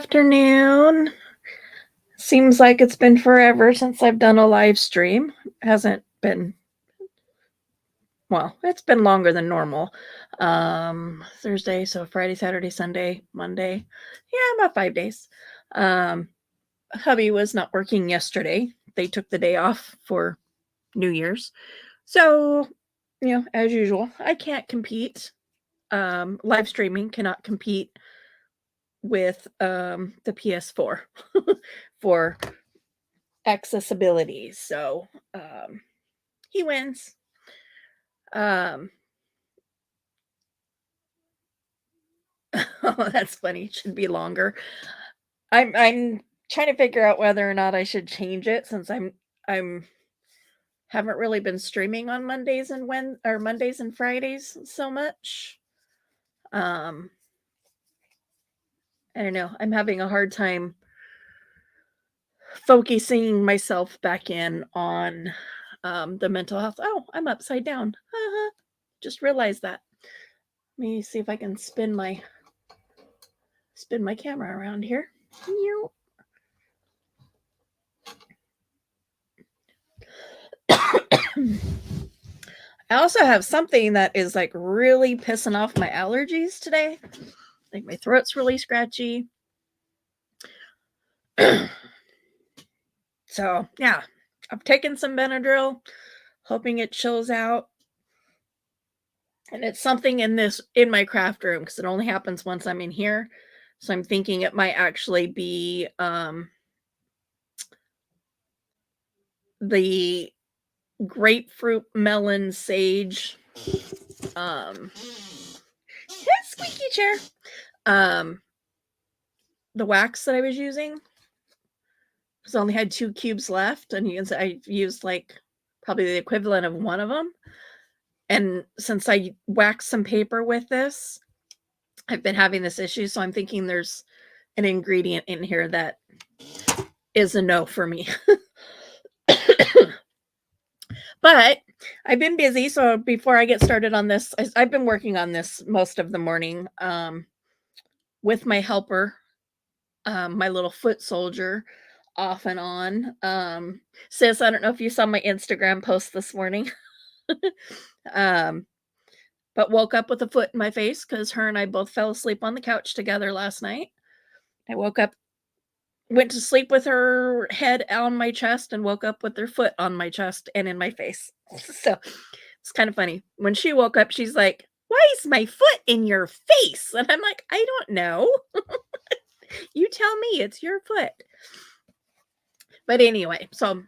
afternoon. Seems like it's been forever since I've done a live stream. Hasn't been, well, it's been longer than normal. Thursday, so Friday, Saturday, Sunday, Monday. Yeah, about 5 days. Hubby was not working yesterday. They took the day off for New Year's. So, as usual, I can't compete. Live streaming cannot compete with the PS4 for accessibility. So he wins. Oh, that's funny. It should be longer. I'm trying to figure out whether or not I should change it since I'm haven't really been streaming on Mondays and Mondays and Fridays so much. I don't know. I'm having a hard time focusing myself back in on the mental health. Oh, I'm upside down. Just realized that. Let me see if I can spin my camera around here. I also have something that is like really pissing off my allergies today. Like my throat's really scratchy. So yeah, I've taken some Benadryl, hoping it chills out. And it's something in my craft room because it only happens once I'm in here. So I'm thinking it might actually be the grapefruit melon sage squeaky chair. The wax that I was using. Because I only had 2 cubes left, and I used like probably the equivalent of one of them. And since I waxed some paper with this, I've been having this issue. So I'm thinking there's an ingredient in here that is a no for me. But I've been busy. So before I get started on this, I've been working on this most of the morning with my helper, my little foot soldier, off and on. Sis, I don't know if you saw my Instagram post this morning. But woke up with a foot in my face because her and I both fell asleep on the couch together last night. I woke up, went to sleep with her head on my chest, and woke up with her foot on my chest and in my face. So it's kind of funny. When she woke up, she's like, "Why is my foot in your face?" And I'm like, "I don't know." You tell me, it's your foot. But anyway, so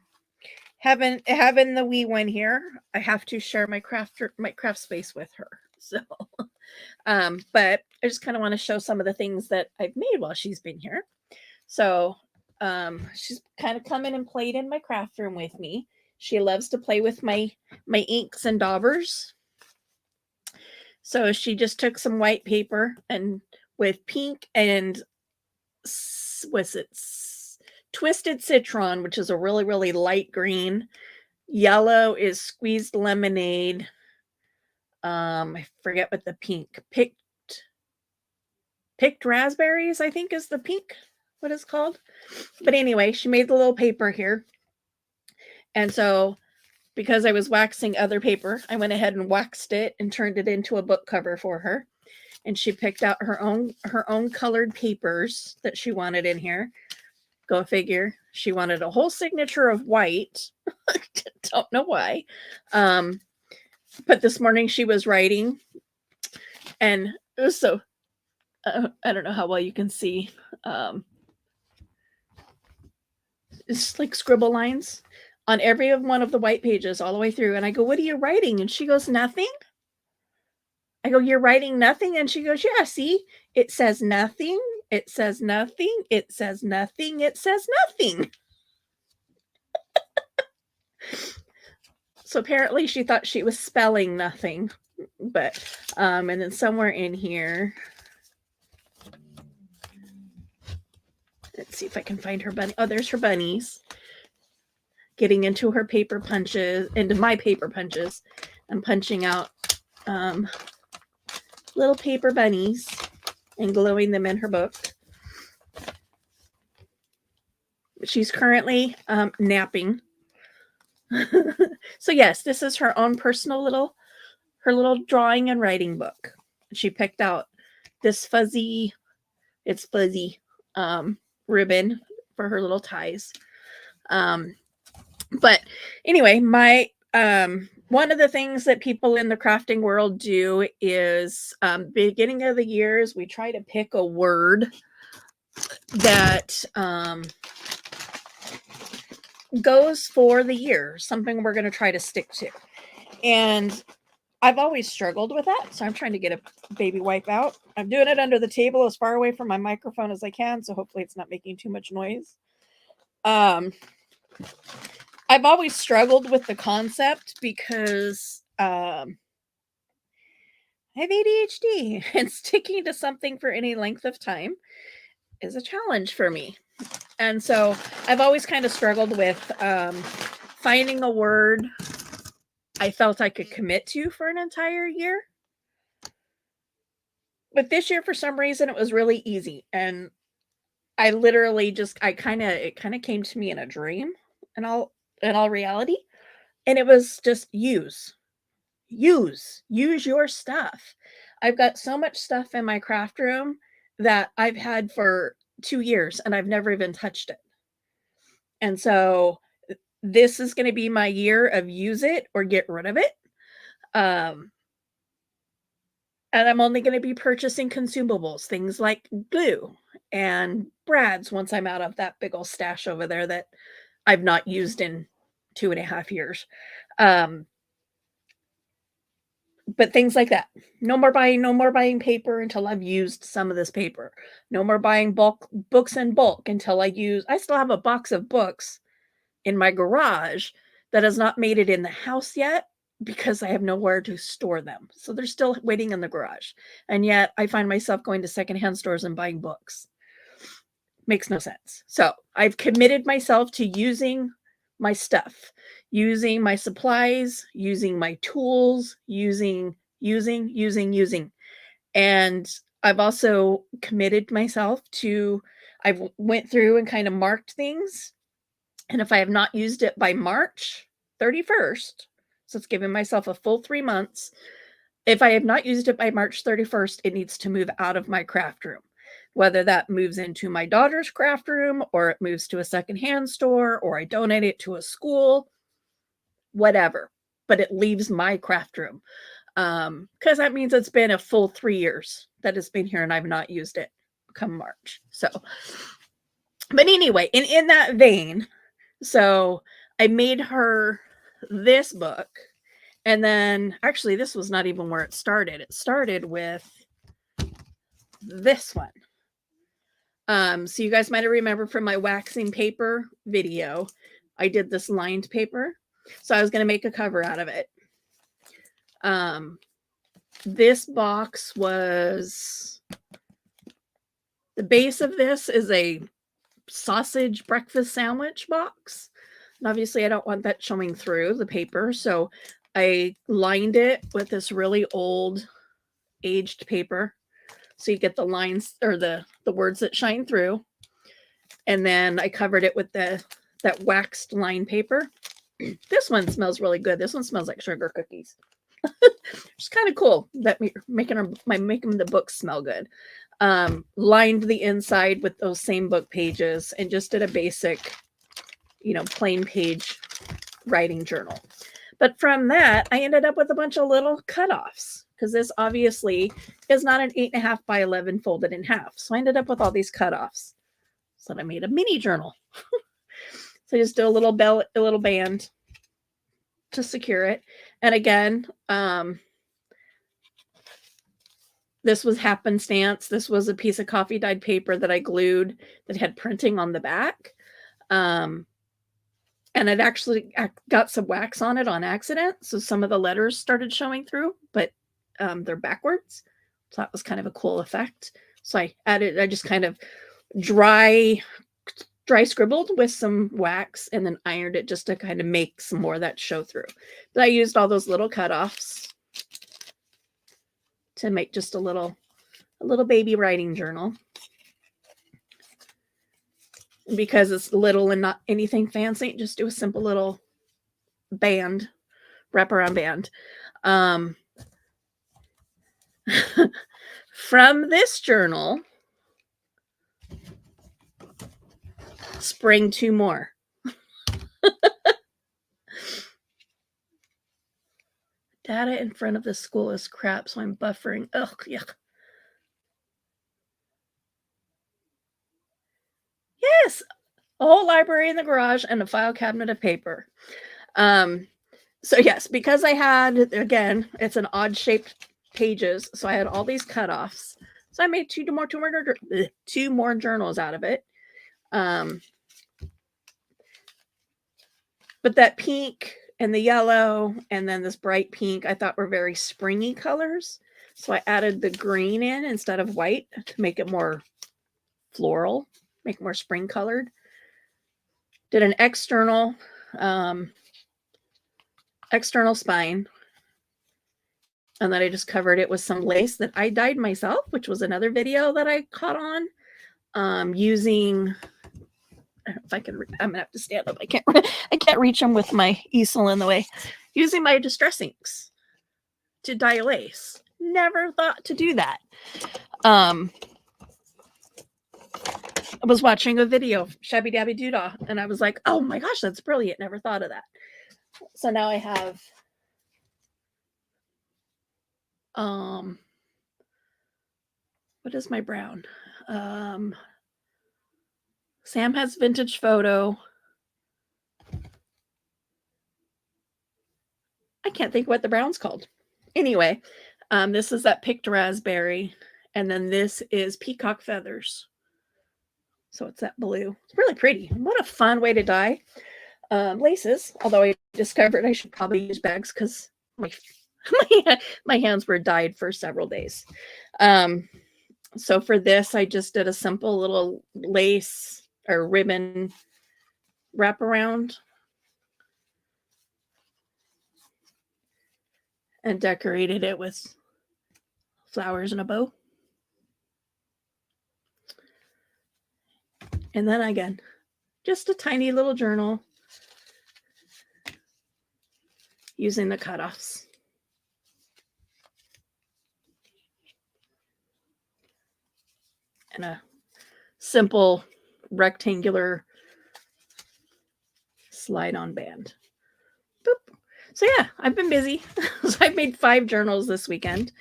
having the wee one here, I have to share my craft space with her. So but I just kind of want to show some of the things that I've made while she's been here. So she's kind of come in and played in my craft room with me. She loves to play with my inks and daubers. So she just took some white paper and with pink and twisted citron, which is a really, really light green. Yellow is squeezed lemonade. I forget what the pink, picked raspberries, I think is the pink, what it's called. But anyway, she made the little paper here. And so because I was waxing other paper, I went ahead and waxed it and turned it into a book cover for her. And she picked out her own colored papers that she wanted in here. Go figure. She wanted a whole signature of white. Don't know why. But this morning she was writing, and it was so, I don't know how well you can see. It's like scribble lines on every one of the white pages all the way through. And I go, "What are you writing?" And she goes, "Nothing." I go, "You're writing nothing?" And she goes, "Yeah, see, it says nothing. It says nothing. It says nothing. It says nothing." So apparently she thought she was spelling nothing. But and then somewhere in here, let's see if I can find her bunny. Oh, there's her bunnies. Getting into her paper punches, into my paper punches. I'm punching out little paper bunnies and gluing them in her book. She's currently napping. So yes, this is her own personal her little drawing and writing book. She picked out this fuzzy, it's fuzzy, ribbon for her little ties. But anyway, my one of the things that people in the crafting world do is beginning of the years we try to pick a word that goes for the year, something we're going to try to stick to. And I've always struggled with that, so I'm trying to get a baby wipe out. I'm doing it under the table as far away from my microphone as I can, so hopefully it's not making too much noise. I've always struggled with the concept because I have ADHD, and sticking to something for any length of time is a challenge for me. And so I've always kind of struggled with finding a word I felt I could commit to for an entire year. But this year, for some reason, it was really easy. And I literally just, it kind of came to me in a dream in all reality. And it was just use your stuff. I've got so much stuff in my craft room that I've had for 2 years and I've never even touched it. And so this is going to be my year of use it or get rid of it. And I'm only going to be purchasing consumables, things like glue and brads once I'm out of that big old stash over there that I've not used in 2.5 years. But things like that. No more buying paper until I've used some of this paper. No more buying books in bulk until I still have a box of books in my garage that has not made it in the house yet because I have nowhere to store them. So they're still waiting in the garage. And yet I find myself going to secondhand stores and buying books. Makes no sense. So I've committed myself to using my stuff, using my supplies, using my tools, using. And I've also committed myself to, I've went through and kind of marked things. And if I have not used it by March 31st, so it's giving myself a full 3 months. If I have not used it by March 31st, it needs to move out of my craft room. Whether that moves into my daughter's craft room or it moves to a secondhand store or I donate it to a school, whatever. But it leaves my craft room. Because that means it's been a full 3 years that it's been here and I've not used it come March. So, but anyway, in that vein, so I made her this book. And then actually, this was not even where it started. It started with this one. So you guys might have remembered from my waxing paper video, I did this lined paper. So I was going to make a cover out of it. This box was, the base of this is a sausage breakfast sandwich box. And obviously I don't want that showing through the paper. So I lined it with this really old aged paper. So you get the lines or the words that shine through. And then I covered it with that waxed line paper. This one smells really good. This one smells like sugar cookies. It's kind of cool that making the books smell good. Lined the inside with those same book pages and just did a basic, plain page writing journal. But from that, I ended up with a bunch of little cutoffs because this obviously is not an 8.5 by 11 folded in half. So I ended up with all these cutoffs. So I made a mini journal. So I just do a little band to secure it. And again, this was happenstance. This was a piece of coffee dyed paper that I glued that had printing on the back. And it actually got some wax on it on accident. So some of the letters started showing through, but they're backwards. So that was kind of a cool effect. So I just kind of dry scribbled with some wax and then ironed it just to kind of make some more of that show through. But I used all those little cutoffs to make just a little baby writing journal. because it's little and not anything fancy. Just do a simple little band, wraparound band. From this journal, spring 2 more. Data in front of the school is crap, so I'm buffering. Ugh, yuck. Yes, a whole library in the garage and a file cabinet of paper. So yes, because I had, again, it's an odd shaped pages, so I had all these cutoffs. So I made two more journals out of it. But that pink and the yellow and then this bright pink I thought were very springy colors. So I added the green in instead of white to make it more floral, make it more spring colored. Did an external spine. And then I just covered it with some lace that I dyed myself, which was another video that I caught on, using, I don't know if I can, I'm gonna have to stand up. I can't reach them with my easel in the way. Using my Distress inks to dye lace. Never thought to do that. I was watching a video of Shabby Dabby Doodah, and I was like, oh my gosh, that's brilliant. Never thought of that. So now I have what is my brown? Sam has vintage photo. I can't think what the brown's called. Anyway, this is that picked raspberry, and then this is peacock feathers. So it's that blue. It's really pretty. What a fun way to dye laces. Although I discovered I should probably use bags because my hands were dyed for several days. So for this, I just did a simple little lace or ribbon wraparound and decorated it with flowers and a bow. And then again, just a tiny little journal using the cutoffs. And a simple rectangular slide-on band. Boop. So yeah, I've been busy. So I've made 5 journals this weekend.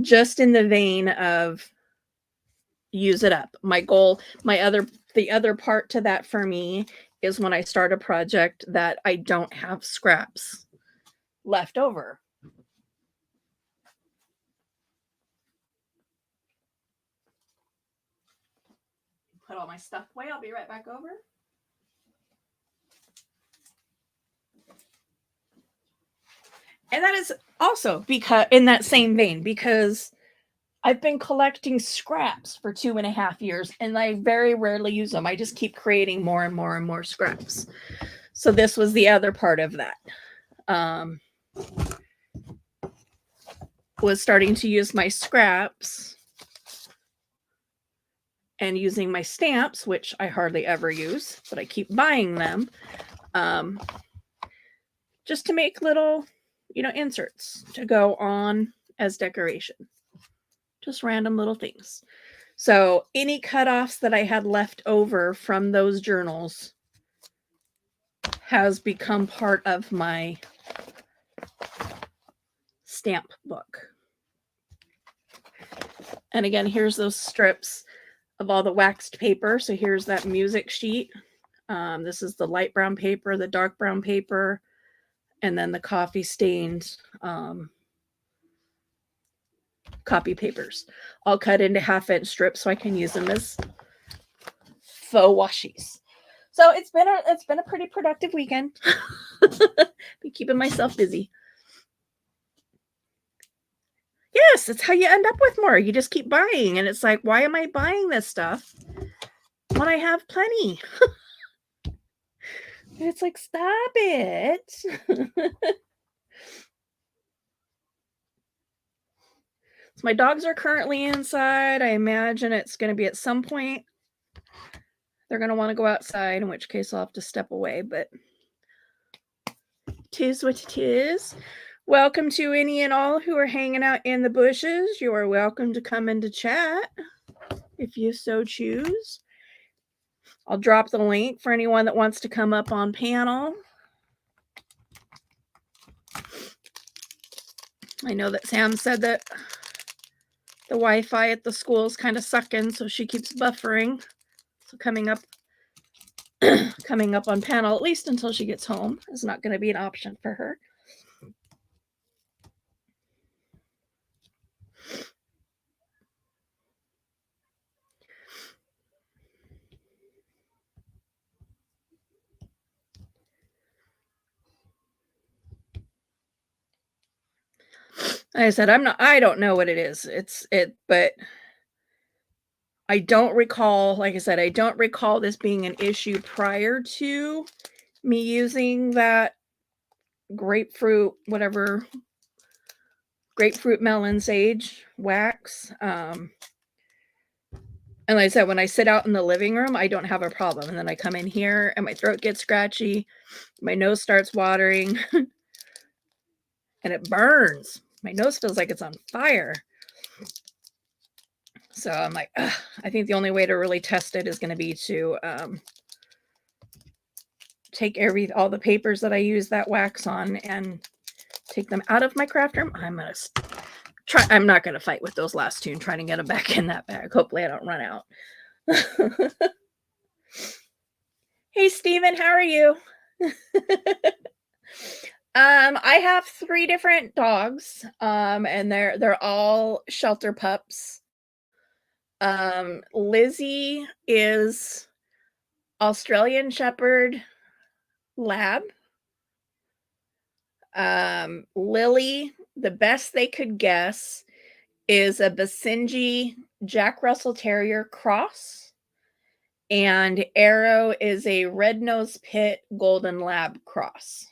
Just in the vein of use it up. My goal, the other part to that for me is when I start a project that I don't have scraps left over. Put all my stuff away. I'll be right back over. And that is also because in that same vein, because I've been collecting scraps for 2.5 years and I very rarely use them. I just keep creating more and more and more scraps. So this was the other part of that. Was starting to use my scraps and using my stamps, which I hardly ever use, but I keep buying them, just to make little, inserts to go on as decoration. Just random little things. So any cutoffs that I had left over from those journals has become part of my stamp book. And again, here's those strips of all the waxed paper. So here's that music sheet. This is the light brown paper, the dark brown paper, and then the coffee stained copy papers, all cut into 1/2-inch strips so I can use them as faux washies. So it's been a pretty productive weekend. Been keeping myself busy. Yes, it's how you end up with more. You just keep buying, and it's like, why am I buying this stuff when I have plenty? It's like, stop it. So my dogs are currently inside. I imagine it's going to be at some point They're going to want to go outside, in which case I'll have to step away, but tis what it is. Welcome to any and all who are hanging out in the bushes. You are welcome to come into chat if you so choose. I'll drop the link for anyone that wants to come up on panel. I know that Sam said that the Wi-Fi at the school is kind of sucking, so she keeps buffering. So coming up on panel, at least until she gets home, is not going to be an option for her. Like I said, I don't know what it is. But I don't recall, like I said, I don't recall this being an issue prior to me using that grapefruit melon sage wax. And like I said, when I sit out in the living room, I don't have a problem. And then I come in here and my throat gets scratchy, my nose starts watering, and it burns. My nose feels like it's on fire. So I'm like, ugh, I think the only way to really test it is going to be to take all the papers that I use that wax on and take them out of my craft room. I'm not going to fight with those last two and try to get them back in that bag. Hopefully I don't run out. Hey, Steven, how are you? I have 3 different dogs, and they're all shelter pups. Lizzie is Australian Shepherd Lab. Lily, the best they could guess, is a Basenji Jack Russell Terrier cross. And Arrow is a Red-Nosed Pit Golden Lab cross.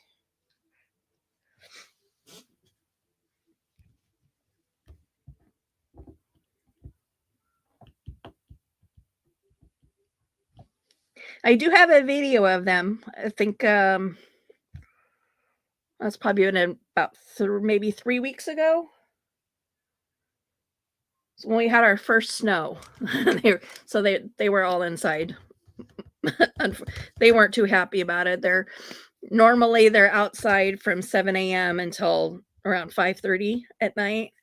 I do have a video of them. I think that's probably been about maybe 3 weeks ago. So when we had our first snow. they were all inside. They weren't too happy about it. Normally they're outside from 7 a.m. until around 5:30 at night.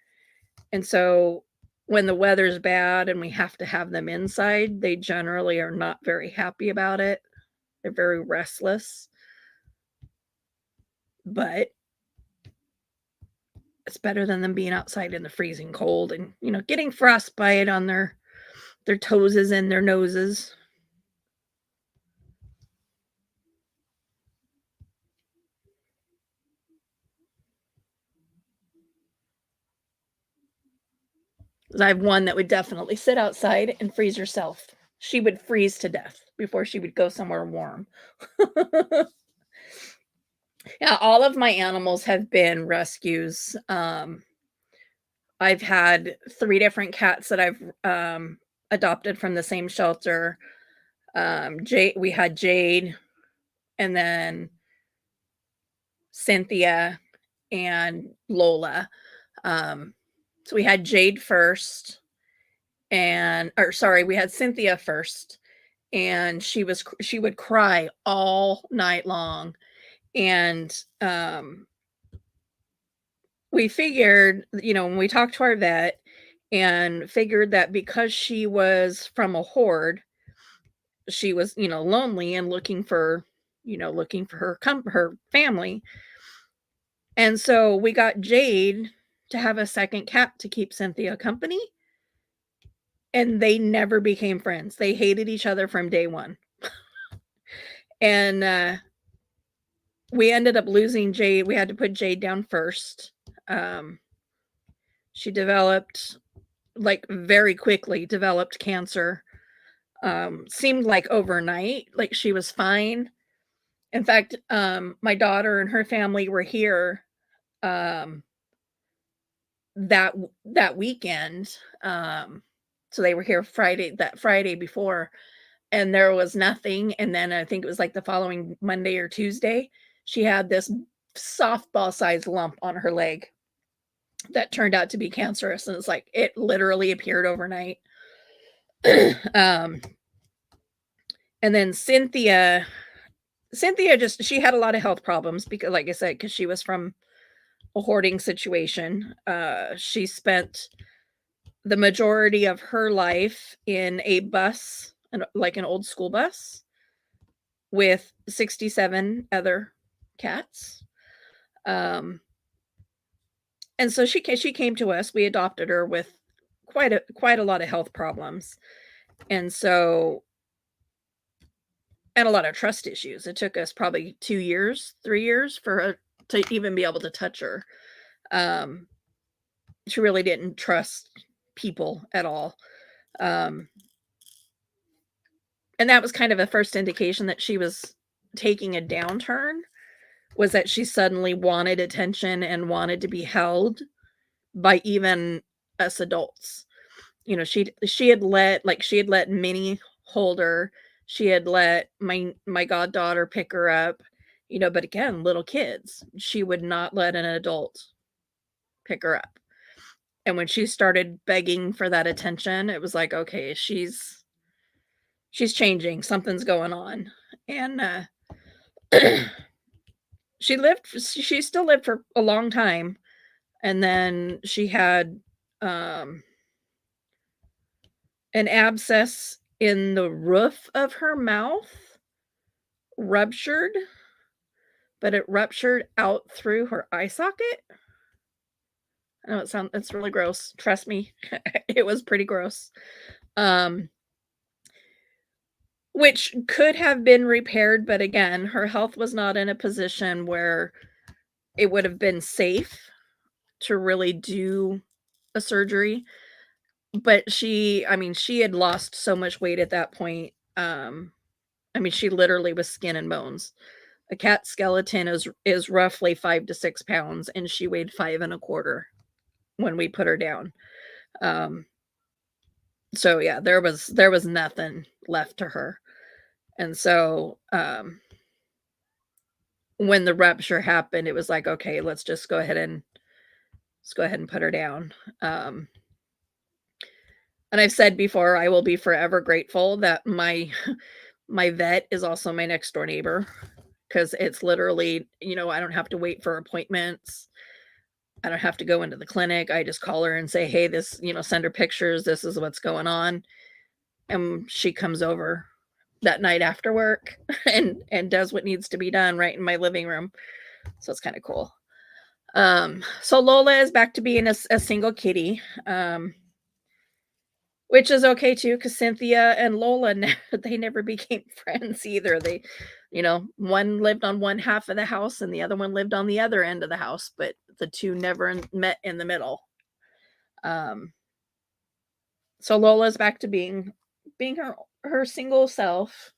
And so when the weather's bad and we have to have them inside, they generally are not very happy about it. They're very restless. But it's better than them being outside in the freezing cold and, getting frostbite on their toeses and their noses. I have one that would definitely sit outside and freeze herself. She would freeze to death before she would go somewhere warm. Yeah, all of my animals have been rescues. I've had 3 different cats that I've adopted from the same shelter. We had Jade, and then Cynthia and Lola. So we had Jade first, we had Cynthia first, and she would cry all night long. And we figured, when we talked to our vet and figured that because she was from a horde, she was, lonely and looking for her family. And so we got Jade to have a second cat to keep Cynthia company. And they never became friends. They hated each other from day one. And we ended up losing Jade. We had to put Jade down first. She very quickly developed cancer. Seemed like overnight, like she was fine. In fact, my daughter and her family were here that weekend. So they were here that Friday before, and there was nothing, and then I think it was, like, the following Monday or Tuesday, she had this softball-sized lump on her leg that turned out to be cancerous, and it's like, it literally appeared overnight. Um, and then Cynthia just she had a lot of health problems because like I said, because she was from a hoarding situation. She spent the majority of her life in a bus, like an old school bus with 67 other cats. Um, and so she came to us. We adopted her with quite a lot of health problems. And so and a lot of trust issues. It took us probably 2 years, 3 years for her to even be able to touch her. Um, she really didn't trust people at all. Um, and that was kind of a first indication that she was taking a downturn, was that she suddenly wanted attention and wanted to be held by even us adults. You know, she had let Minnie hold her. She had let my goddaughter pick her up, you know, but again, little kids. She would not let an adult pick her up. And when she started begging for that attention, it was like, okay, she's changing. Something's going on. And she still lived for a long time. And then she had um an abscess in the roof of her mouth ruptured, but it ruptured out through her eye socket. I know it's really gross. Trust me. It was pretty gross. Um, which could have been repaired, but again, her health was not in a position where it would have been safe to really do a surgery. But I mean, she had lost so much weight at that point. I mean, she literally was skin and bones. A cat skeleton is roughly 5 to 6 pounds, and she weighed 5 and a quarter when we put her down. Um, so yeah, there was nothing left to her. And so when the rupture happened, it was like, okay, let's go ahead and put her down. Um, and I've said before, I will be forever grateful that my vet is also my next door neighbor because it's literally, you know, I don't have to wait for appointments. I don't have to go into the clinic. I just call her and say, "Hey, this, you know, send her pictures. This is what's going on." And she comes over that night after work and does what needs to be done right in my living room. So it's kind of cool. So Lola is back to being a single kitty. Which is okay too, because Cynthia and Lola, they never became friends either. They, you know, one lived on one half of the house and the other one lived on the other end of the house, but the two never met in the middle. Um, so Lola's back to being her single self.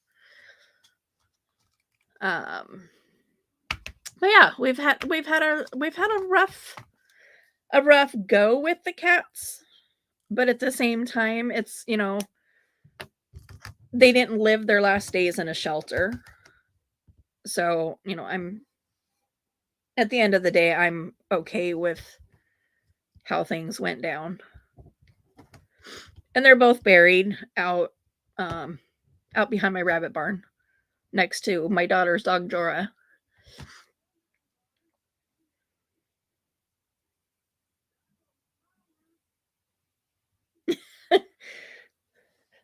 Um, but yeah, we've had a rough go with the cats, but at the same time, it's, you know, they didn't live their last days in a shelter. So, you know, I'm at the end of the day, I'm okay with how things went down. And they're both buried um out behind my rabbit barn next to my daughter's dog Jorah.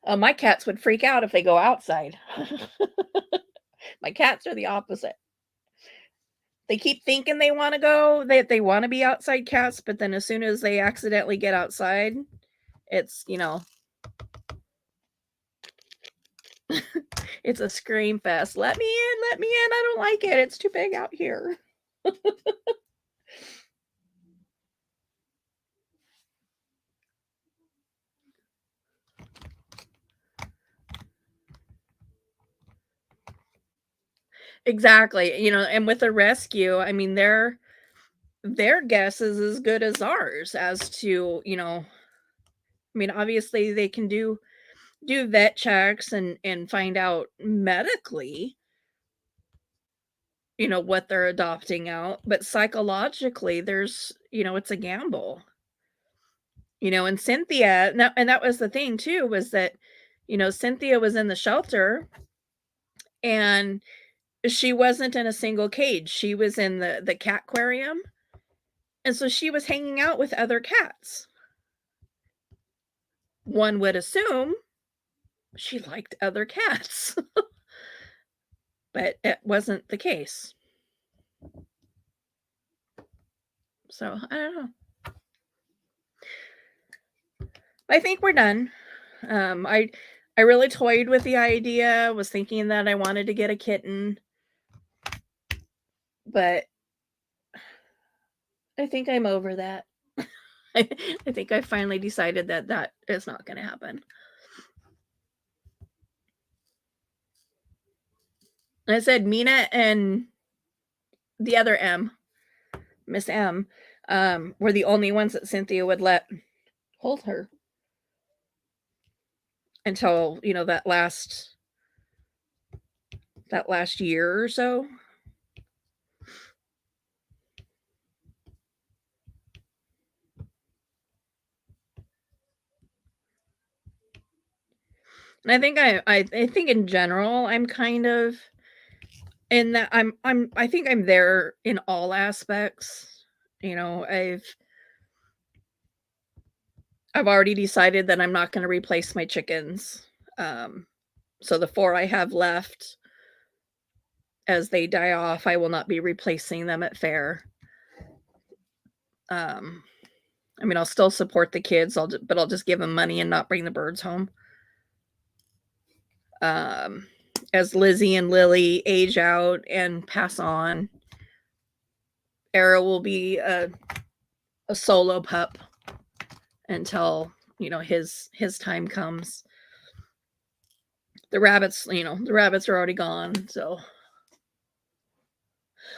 My cats would freak out if they go outside. My cats are the opposite. They keep thinking they want to go, they want to be outside cats, but then as soon as they accidentally get outside, it's, you know, it's a scream fest. Let me in, let me in. I don't like it. It's too big out here. Exactly. You know, and with a rescue, I mean, their guess is as good as ours as to, you know, I mean, obviously do vet checks and find out medically, what they're adopting out, but psychologically, it's a gamble. And that was the thing too, was that, Cynthia was in the shelter and she wasn't in a single cage. She was in the cat aquarium, and so she was hanging out with other cats. One would assume she liked other cats, but it wasn't the case. So, I don't know. I think we're done. I really toyed with the idea, was thinking that I wanted to get a kitten, but I think I'm over that. I think I finally decided that that is not gonna happen. I said Mina and the other M, Miss M, were the only ones that Cynthia would let hold her until, that last year or so. And I think in general I'm kind of in that I think I'm there in all aspects. I've already decided that I'm not going to replace my chickens. So the 4 I have left, as they die off, I will not be replacing them at fair. I'll still support the kids, but I'll just give them money and not bring the birds home. As Lizzie and Lily age out and pass on, Arrow will be a solo pup until his time comes. The rabbits are already gone. So,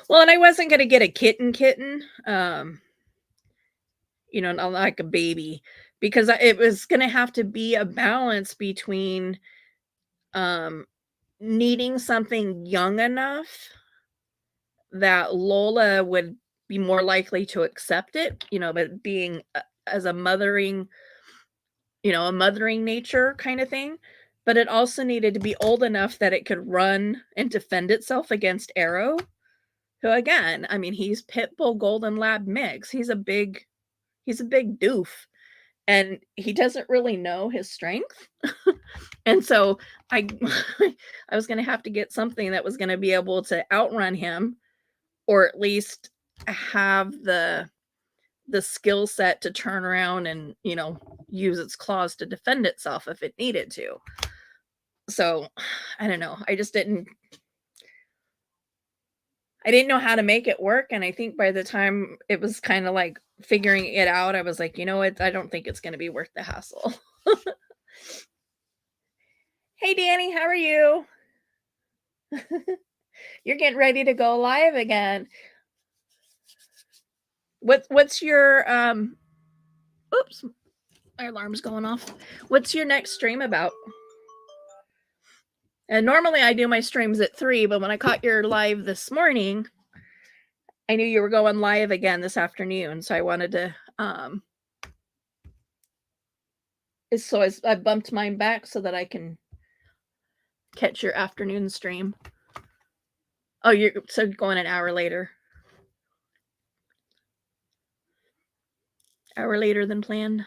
well, and I wasn't gonna get a kitten, not like a baby, because it was gonna have to be a balance between needing something young enough that Lola would be more likely to accept it, but being as a mothering nature kind of thing. But it also needed to be old enough that it could run and defend itself against Arrow, who again, he's pit bull golden lab mix. He's a big doof, and he doesn't really know his strength. And so I I was going to have to get something that was going to be able to outrun him, or at least have the skill set to turn around and, use its claws to defend itself if it needed to. So, I don't know. I didn't know how to make it work, and I think by the time it was kind of like figuring it out, I was like, "You know what? I don't think it's going to be worth the hassle." Hey Danny, how are you? You're getting ready to go live again. What's your oops, my alarm's going off. What's your next stream about? And normally I do my streams at 3, but when I caught your live this morning, I knew you were going live again this afternoon, so I wanted to I bumped mine back so that I can catch your afternoon stream. Oh, you're going an hour later. Hour later than planned.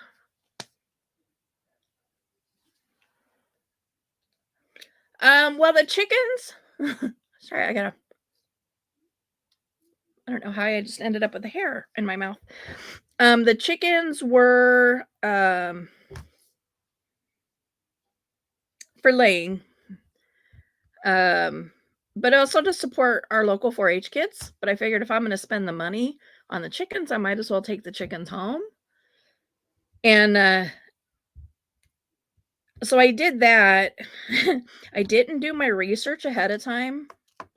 Well, the chickens. Sorry, I don't know how I just ended up with the hair in my mouth. The chickens were for laying. But also to support our local 4-H kids. But I figured if I'm going to spend the money on the chickens, I might as well take the chickens home. And so I did that. I didn't do my research ahead of time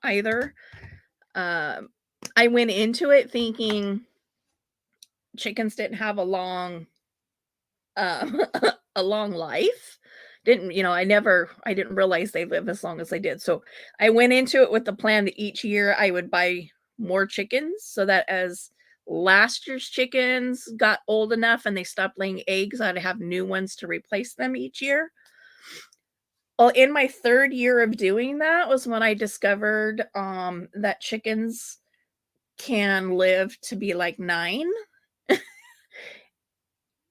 either. I went into it thinking chickens didn't have a long a long life. I didn't realize they live as long as they did. So I went into it with the plan that each year I would buy more chickens so that as last year's chickens got old enough and they stopped laying eggs, I'd have new ones to replace them each year. Well, in my 3rd year of doing that was when I discovered, that chickens can live to be, like, 9,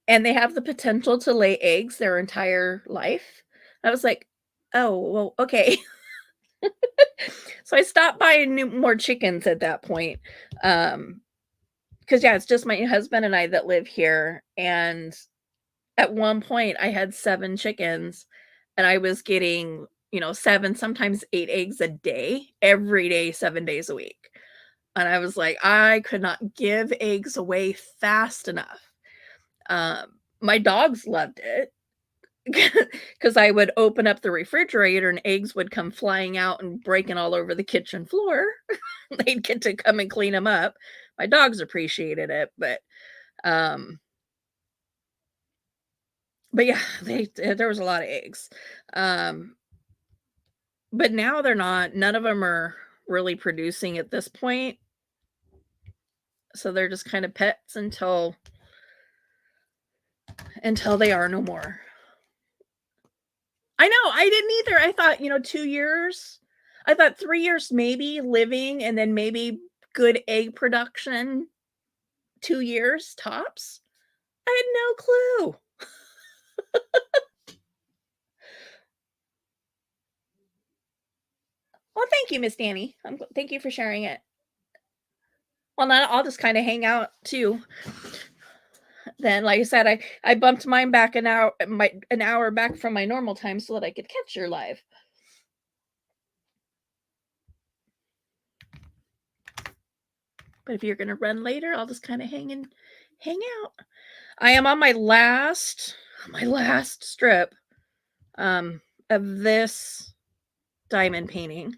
and they have the potential to lay eggs their entire life. I was like, "Oh, well, okay." So I stopped buying new more chickens at that point, because yeah, it's just my husband and I that live here, and at one point, I had 7 chickens, and I was getting, 7, sometimes 8 eggs a day, every day, 7 days a week, and I was like, I could not give eggs away fast enough. My dogs loved it because I would open up the refrigerator and eggs would come flying out and breaking all over the kitchen floor. They'd get to come and clean them up. My dogs appreciated it, um but yeah, there was a lot of eggs. Um, but now they're not none of them are really producing at this point, so they're just kind of pets until they are no more. I know, I didn't either. I thought, 2 years. I thought 3 years maybe living and then maybe good egg production, 2 years tops. I had no clue. Well, thank you, Miss Danny. Thank you for sharing it. Well, now I'll just kinda hang out too. Then, like I said, I bumped mine back an hour back from my normal time so that I could catch your live. But if you're gonna run later, I'll just kinda hang out. I am on my last strip, um, of this diamond painting.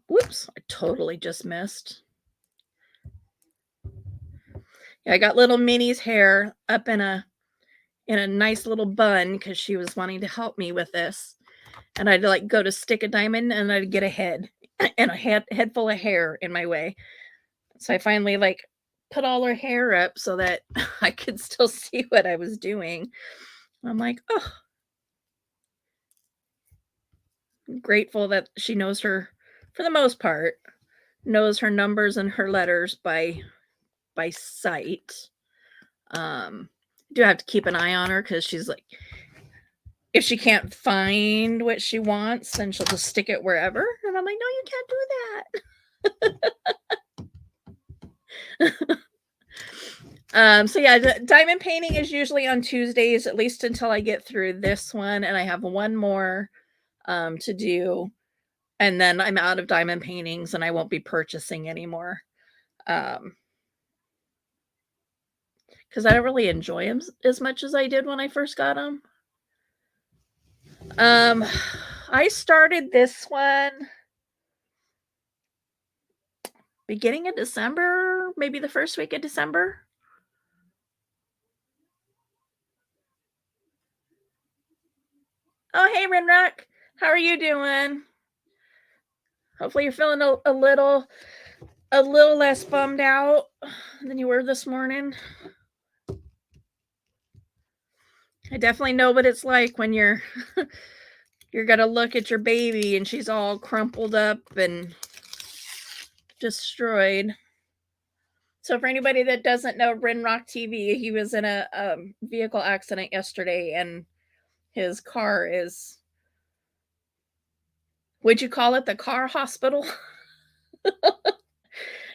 Whoops, I totally just missed. Yeah, I got little Minnie's hair up in a nice little bun because she was wanting to help me with this, and I'd, like, go to stick a diamond, and I'd get a head and a head full of hair in my way. So I finally, like, put all her hair up so that I could still see what I was doing. I'm like, "Oh, I'm grateful that she knows her for the most part, knows her numbers and her letters by sight." Do have to keep an eye on her because she's like if she can't find what she wants, then she'll just stick it wherever, and I'm like, "No, you can't do that." So yeah, the diamond painting is usually on Tuesdays, at least until I get through this one, and I have one more, to do, and then I'm out of diamond paintings, and I won't be purchasing anymore, um, because I don't really enjoy them as much as I did when I first got them. Um, I started this one beginning of December, maybe the first week of December. Oh, hey, Rinrock. How are you doing? Hopefully you're feeling a little less bummed out than you were this morning. I definitely know what it's like when you're gonna look at your baby and she's all crumpled up and destroyed. So for anybody that doesn't know Rinrock TV, he was in a vehicle accident yesterday, and his car is. Would you call it the car hospital?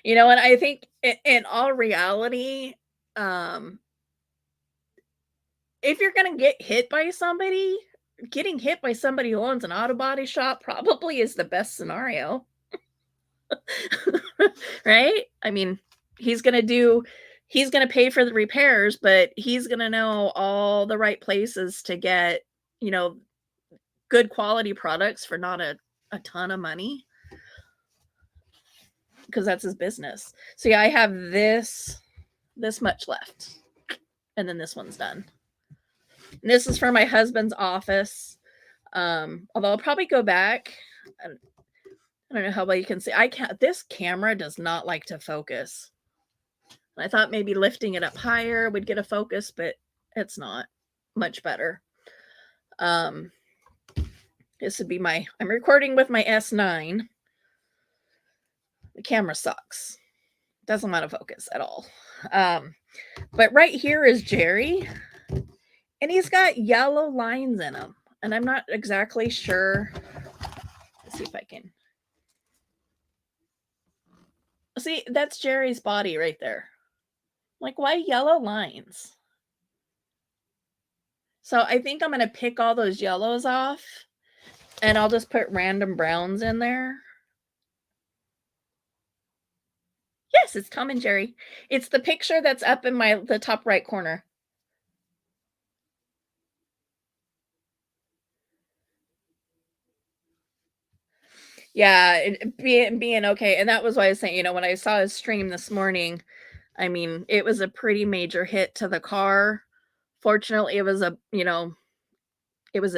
And I think in all reality, um, if you're gonna get hit by somebody, getting hit by somebody who owns an auto body shop probably is the best scenario. Right? I mean, he's gonna do he's gonna pay for the repairs, but he's gonna know all the right places to get, you know, good quality products for not a ton of money because that's his business. So yeah, I have this much left, and then this one's done. And this is for my husband's office. Although I'll probably go back. I don't know how well you can see. I can't. This camera does not like to focus. I thought maybe lifting it up higher would get a focus, but it's not much better. Um, this would be my. I'm recording with my S9. The camera sucks. Doesn't want to focus at all. But right here is Jerry, and he's got yellow lines in him, and I'm not exactly sure. Let's see if I can. See, that's Jerry's body right there. Like, why yellow lines? So I think I'm going to pick all those yellows off, and I'll just put random browns in there. Yes, it's Tom and Jerry. It's the picture that's up in the top right corner. Yeah, being okay, and that was why I was saying, when I saw his stream this morning, I mean, it was a pretty major hit to the car. Fortunately, it was a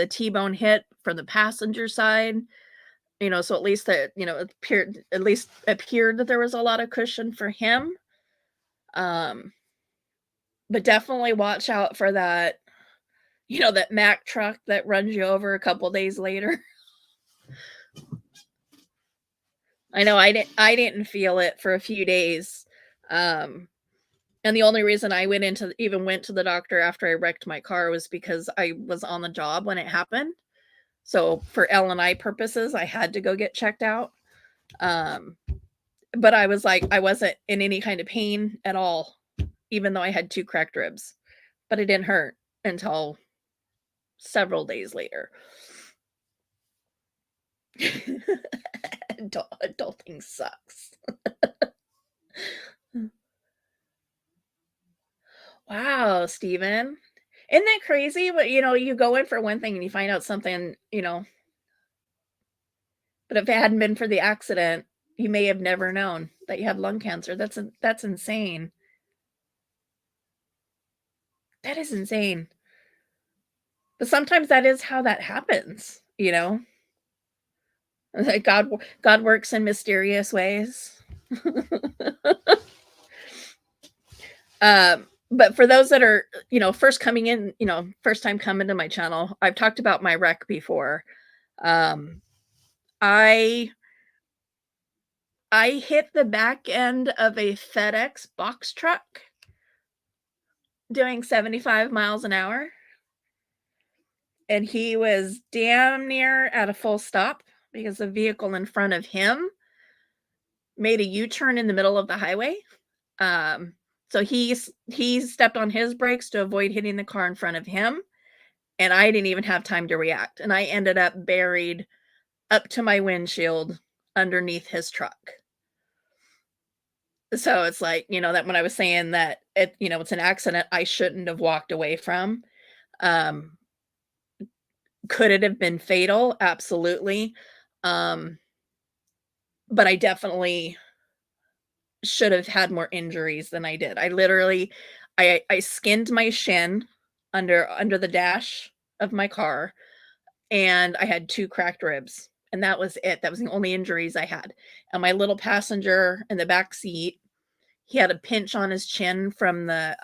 T-bone hit for the passenger side. So at least it appeared that there was a lot of cushion for him. But definitely watch out for that, that Mack truck that runs you over a couple days later. I know I didn't feel it for a few days. And the only reason I went to the doctor after I wrecked my car was because I was on the job when it happened. So for L&I purposes, I had to go get checked out. But I wasn't in any kind of pain at all, even though I had 2 cracked ribs. But it didn't hurt until several days later. Adulting sucks. Wow, Steven. Isn't that crazy? But you go in for one thing and you find out something, but if it hadn't been for the accident, you may have never known that you had lung cancer. That's insane. That is insane. But sometimes that is how that happens. Like God works in mysterious ways. But for those that are, first coming in, first time coming to my channel, I've talked about my wreck before. I hit the back end of a FedEx box truck doing 75 miles an hour. And he was damn near at a full stop because the vehicle in front of him made a U-turn in the middle of the highway. So he stepped on his brakes to avoid hitting the car in front of him, and I didn't even have time to react. And I ended up buried up to my windshield underneath his truck. So it's like, that when I was saying that it's an accident I shouldn't have walked away from. Could it have been fatal? Absolutely. But I definitely should have had more injuries than I did. I literally I skinned my shin under the dash of my car, and I had 2 cracked ribs, and that was it. That was the only injuries I had. And my little passenger in the back seat, he had a pinch on his chin from the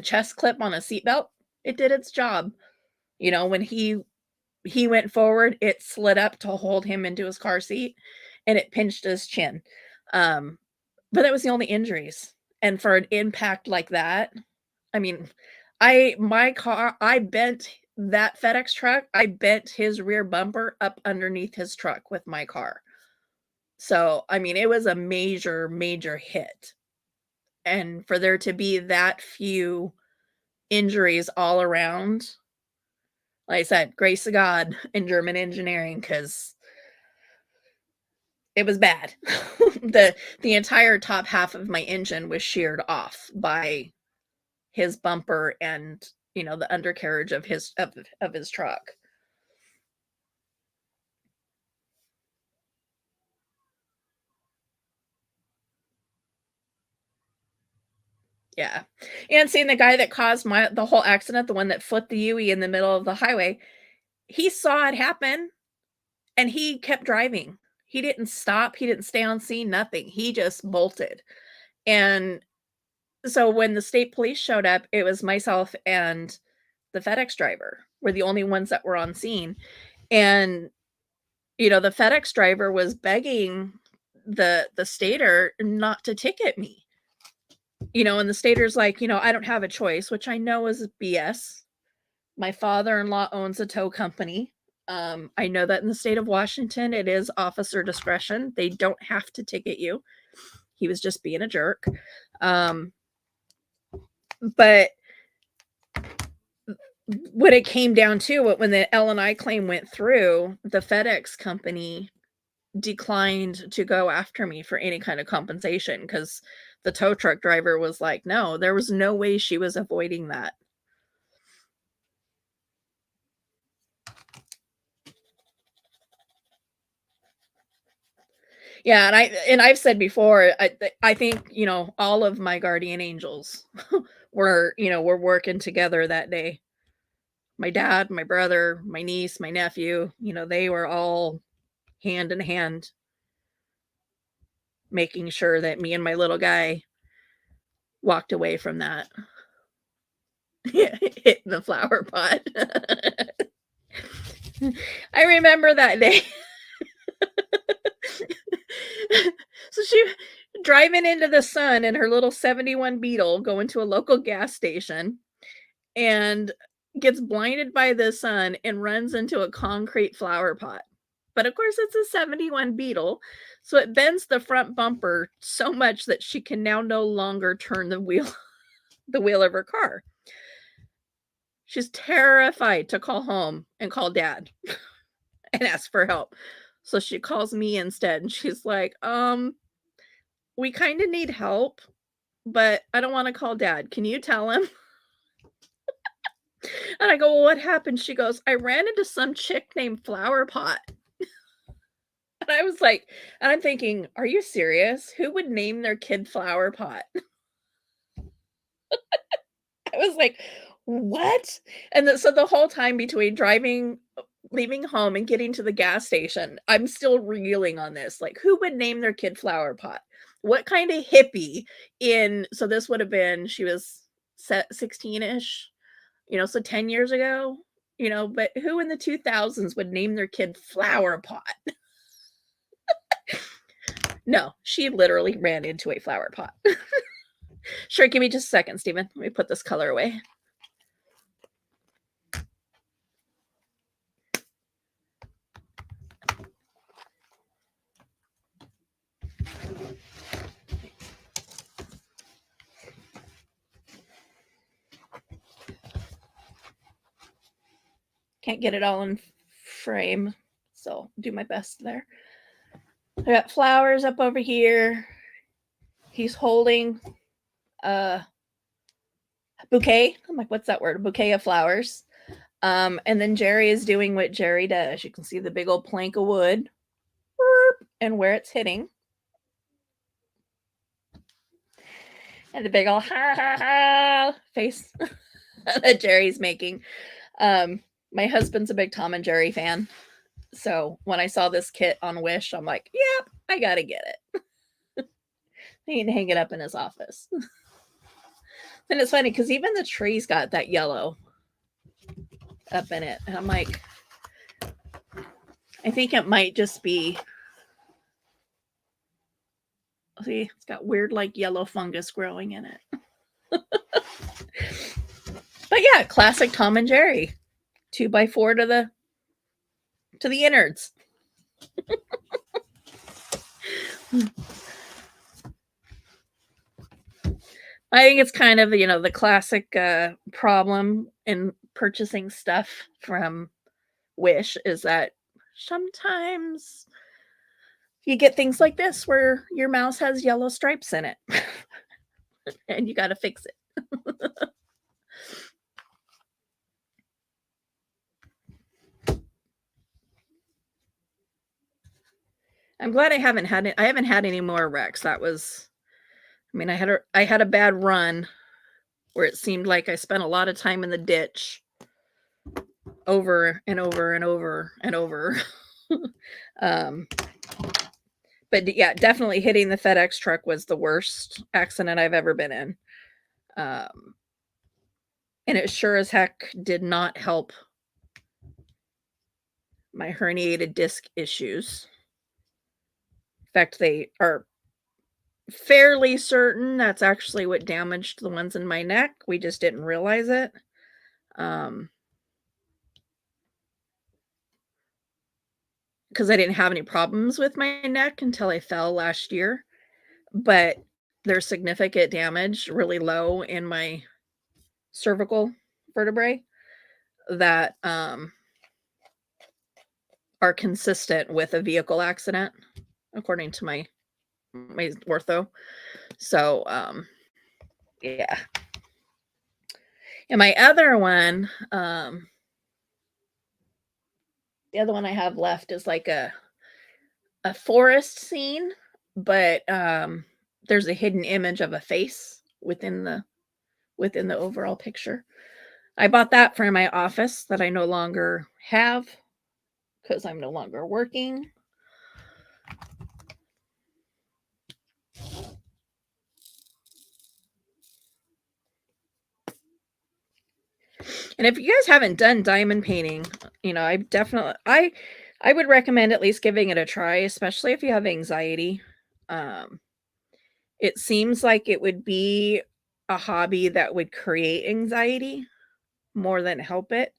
chest clip on a seatbelt. It did its job. When he went forward, it slid up to hold him into his car seat, and it pinched his chin. But that was the only injuries. And for an impact like that, I mean, I bent that FedEx truck, I bent his rear bumper up underneath his truck with my car. So, I mean, it was a major, major hit. And for there to be that few injuries all around, like I said, grace of God in German engineering, because it was bad. the entire top half of my engine was sheared off by his bumper and the undercarriage of his truck. Yeah. And seeing the guy that caused the whole accident, the one that flipped the Yui in the middle of the highway, he saw it happen and he kept driving. He didn't stop, he didn't stay on scene, nothing. He just bolted. And so when the state police showed up, it was myself and the FedEx driver were the only ones that were on scene. And the FedEx driver was begging the stater not to ticket me. And the stater's like, I don't have a choice, which I know is BS. My father-in-law owns a tow company. I know that in the state of Washington, it is officer discretion. They don't have to ticket you. He was just being a jerk. But when it came down to it, when the L&I claim went through, the FedEx company declined to go after me for any kind of compensation because the tow truck driver was like, no, there was no way she was avoiding that. Yeah, and I've said before, I think, all of my guardian angels were working together that day. My dad, my brother, my niece, my nephew, they were all hand in hand making sure that me and my little guy walked away from that. Hitting the flower pot. I remember that day. So she driving into the sun in her little 71 Beetle, going to a local gas station, and gets blinded by the sun and runs into a concrete flower pot. But of course, it's a 71 Beetle, so it bends the front bumper so much that she can now no longer turn the wheel of her car. She's terrified to call home and call dad and ask for help. So she calls me instead and she's like, we kind of need help, but I don't want to call dad. Can you tell him? And I go, well, what happened? She goes, I ran into some chick named Flower Pot. And I was like, and I'm thinking, are you serious? Who would name their kid Flower Pot? I was like, what? And so the whole time between leaving home and getting to the gas station, I'm still reeling on this. Like, who would name their kid Flower Pot? What kind of hippie so this would have been, she was 16-ish, so 10 years ago, but who in the 2000s would name their kid Flower Pot? No, she literally ran into a flower pot. Sure, give me just a second, Stephen. Let me put this color away. Can't get it all in frame, so do my best there. I got flowers up over here. He's holding a bouquet. I'm like, what's that word? A bouquet of flowers. And then Jerry is doing what Jerry does. You can see the big old plank of wood and where it's hitting. And the big old ha ha ha face that Jerry's making. My husband's a big Tom and Jerry fan. So when I saw this kit on Wish, I'm like, yep, I gotta get it. I need to hang it up in his office. And it's funny because even the tree's got that yellow up in it. And I'm like, I think it might just be, see, it's got weird like yellow fungus growing in it. But yeah, classic Tom and Jerry. 2x4 to the innards. I think it's kind of, the classic problem in purchasing stuff from Wish is that sometimes you get things like this where your mouse has yellow stripes in it and you got to fix it. I'm glad I haven't had any more wrecks. That was, I had a bad run where it seemed like I spent a lot of time in the ditch over and over and over and over. um, but yeah, definitely hitting the FedEx truck was the worst accident I've ever been in. Um, and it sure as heck did not help my herniated disc issues. In fact, they are fairly certain that's actually what damaged the ones in my neck. We just didn't realize it. Um, because I didn't have any problems with my neck until I fell last year. But there's significant damage really low in my cervical vertebrae that are consistent with a vehicle accident, according to my ortho. So yeah. And my other one, the other one I have left is like a forest scene, but there's a hidden image of a face within the overall picture. I bought that for my office that I no longer have because I'm no longer working. And if you guys haven't done diamond painting, I would recommend at least giving it a try, especially if you have anxiety. Um, it seems like it would be a hobby that would create anxiety more than help it,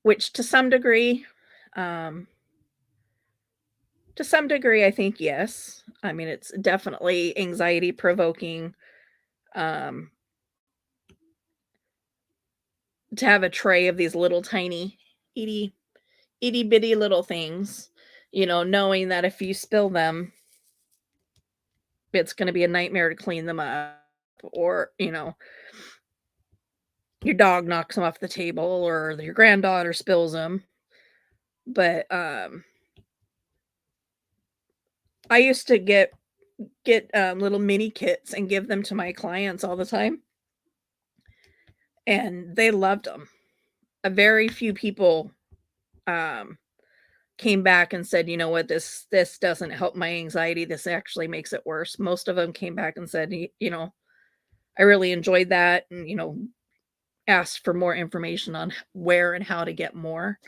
which um, to some degree, I think yes. I mean, it's definitely anxiety provoking um, to have a tray of these little tiny itty itty bitty little things, knowing that if you spill them, it's going to be a nightmare to clean them up, or your dog knocks them off the table, or your granddaughter spills them. But I used to get little mini kits and give them to my clients all the time, and they loved them. A very few people um, came back and said, "You know what? This doesn't help my anxiety. This actually makes it worse." Most of them came back and said, "I really enjoyed that," and asked for more information on where and how to get more.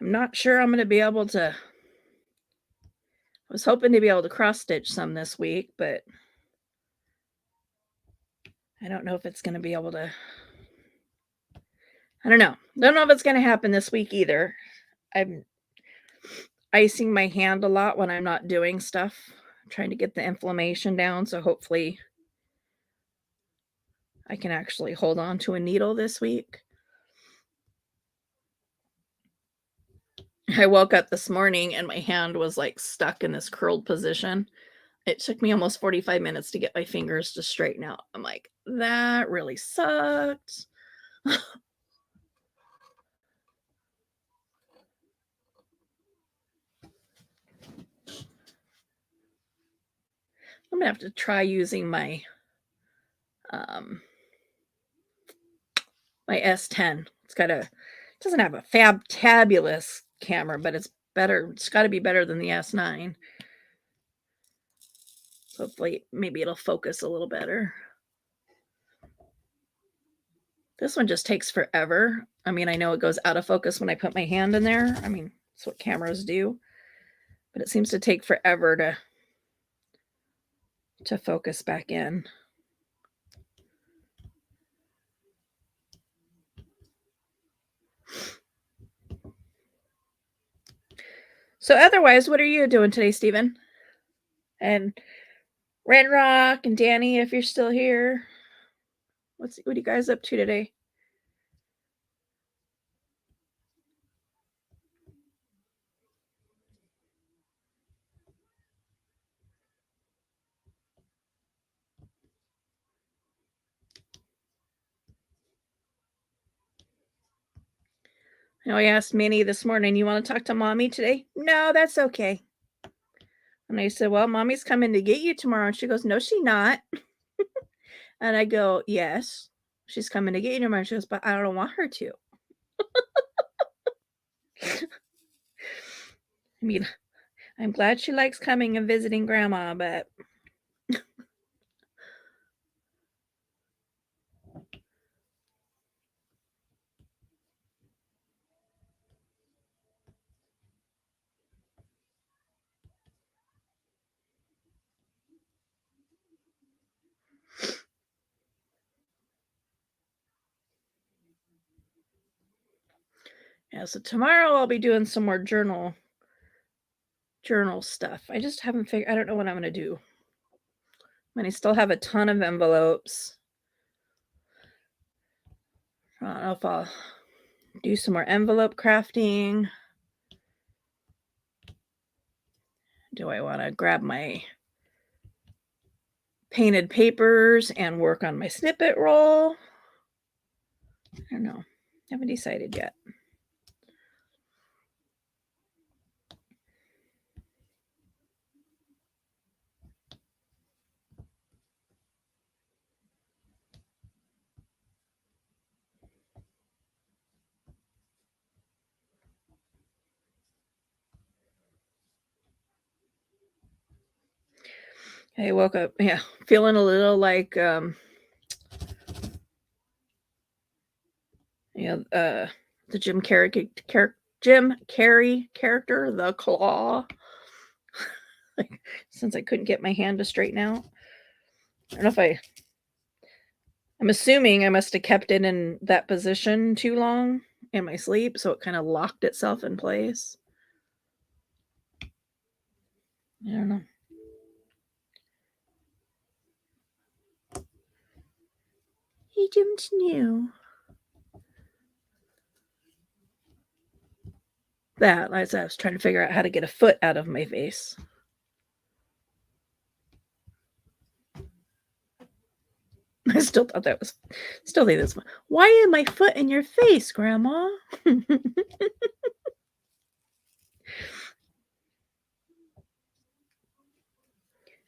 I'm not sure I'm going to be able to. I was hoping to be able to cross stitch some this week, but I don't know if it's going to be able to. I don't know. Don't know if it's going to happen this week either. I'm icing my hand a lot when I'm not doing stuff. I'm trying to get the inflammation down, so hopefully I can actually hold on to a needle this week. I woke up this morning and my hand was like stuck in this curled position. It took me almost 45 minutes to get my fingers to straighten out. I'm like, that really sucked. I'm gonna have to try using um my S10. It doesn't have a fabulous camera, but it's better. It's got to be better than the S9. So hopefully, maybe it'll focus a little better. This one just takes forever. I mean, I know it goes out of focus when I put my hand in there. I mean, that's what cameras do. But it seems to take forever to focus back in. So otherwise, what are you doing today, Stephen? And Red Rock and Danny, if you're still here. What are you guys up to today? You know, I asked Minnie this morning, "You wanna talk to mommy today?" "No, that's okay." And I said, "Well, mommy's coming to get you tomorrow." And she goes, "No, she not." And I go, "Yes, she's coming to get you tomorrow." She goes, "But I don't want her to." I mean, I'm glad she likes coming and visiting grandma, but yeah, so tomorrow I'll be doing some more journal stuff. I just haven't figured I don't know what I'm gonna do. I mean, I still have a ton of envelopes. I don't know if I'll do some more envelope crafting. Do I wanna grab my painted papers and work on my snippet roll? I don't know. Haven't decided yet. I woke up, yeah, feeling a little like, you know, the Jim Carrey character, the Claw. Like, since I couldn't get my hand to straighten out. I don't know if I'm assuming I must have kept it in that position too long in my sleep, so it kinda locked itself in place. I don't know. I don't know. That, as I was trying to figure out how to get a foot out of my face. I still think that's "Why is my foot in your face, grandma?"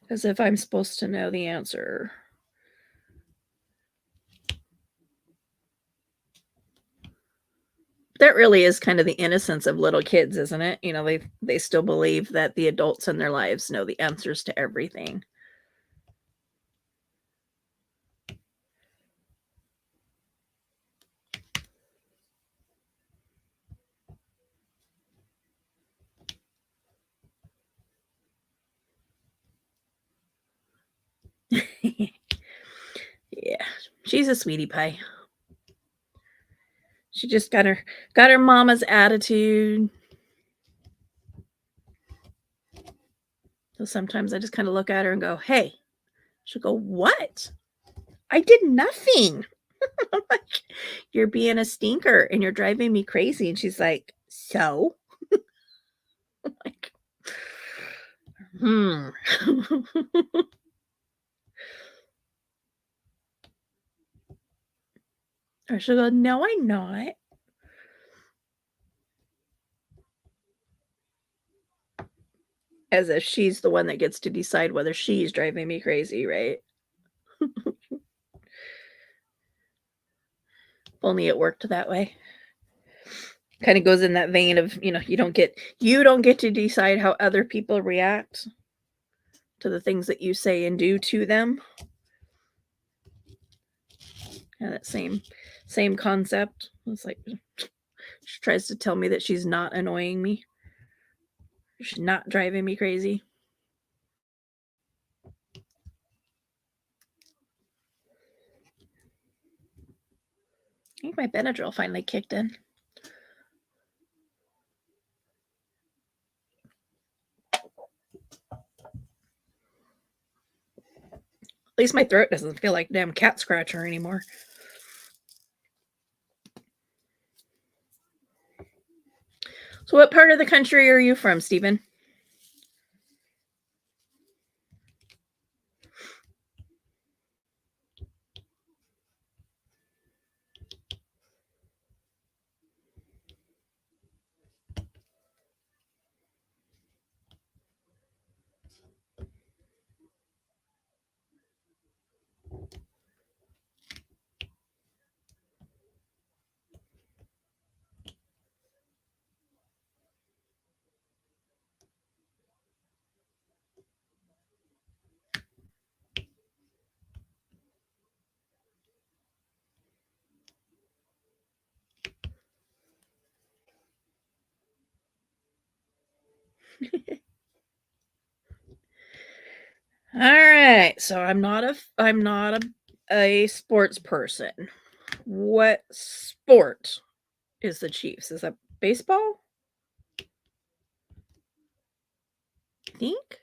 As if I'm supposed to know the answer. That really is kind of the innocence of little kids, isn't it? You know, they still believe that the adults in their lives know the answers to everything. Yeah, she's a sweetie pie. She just got her mama's attitude. So sometimes I just kinda look at her and go, "Hey." She'll go, "What? I did nothing." I'm like, "You're being a stinker and you're driving me crazy." And she's like, "So?" I'm like, "Hmm." Or she'll go, "No, I'm not." As if she's the one that gets to decide whether she's driving me crazy, right? If only it worked that way. Kinda goes in that vein of, you don't get to decide how other people react to the things that you say and do to them. And that same concept. It's like she tries to tell me that she's not annoying me. She's not driving me crazy. I think my Benadryl finally kicked in. At least my throat doesn't feel like damn cat scratcher anymore. So what part of the country are you from, Stephen? All right. So I'm not a sports person. What sport is the Chiefs? Is that baseball? I think.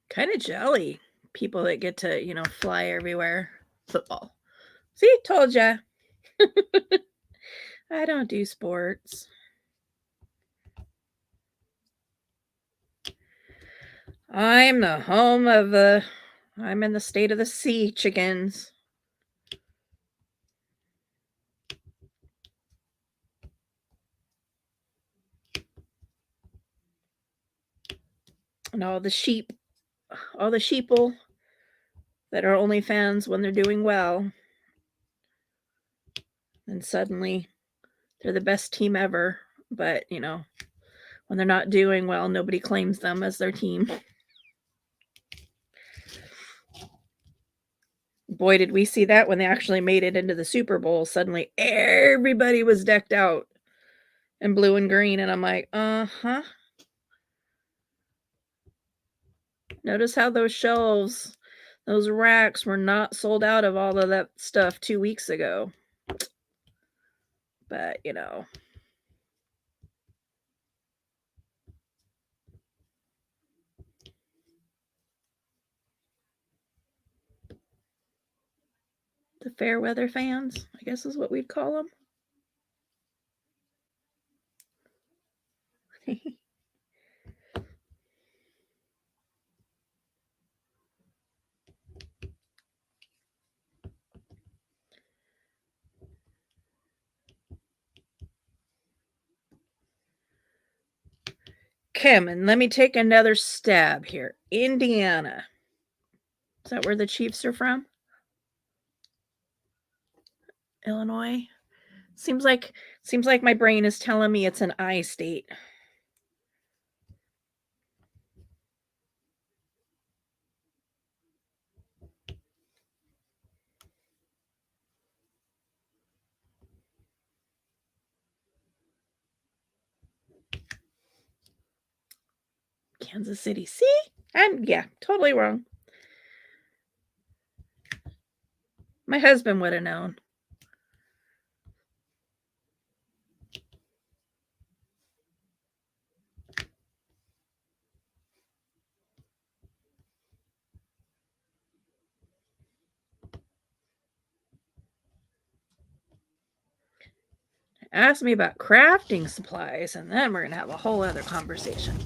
Kind of jelly. People that get to, fly everywhere. Football. See, told ya. I don't do sports. I'm the home of the. I'm in the state of the sea chickens. And all the sheeple that are only fans when they're doing well. And suddenly they're the best team ever. But, when they're not doing well, nobody claims them as their team. Boy, did we see that when they actually made it into the Super Bowl. Suddenly everybody was decked out in blue and green. And I'm like, uh-huh. Notice how those shelves, those racks were not sold out of all of that stuff 2 weeks ago. But, the fair weather fans, I guess is what we'd call them. Kim, and let me take another stab here. Indiana. Is that where the Chiefs are from? Illinois? Seems like my brain is telling me it's an I state. Kansas City. See? Yeah, totally wrong. My husband would have known. Ask me about crafting supplies, and then we're going to have a whole other conversation.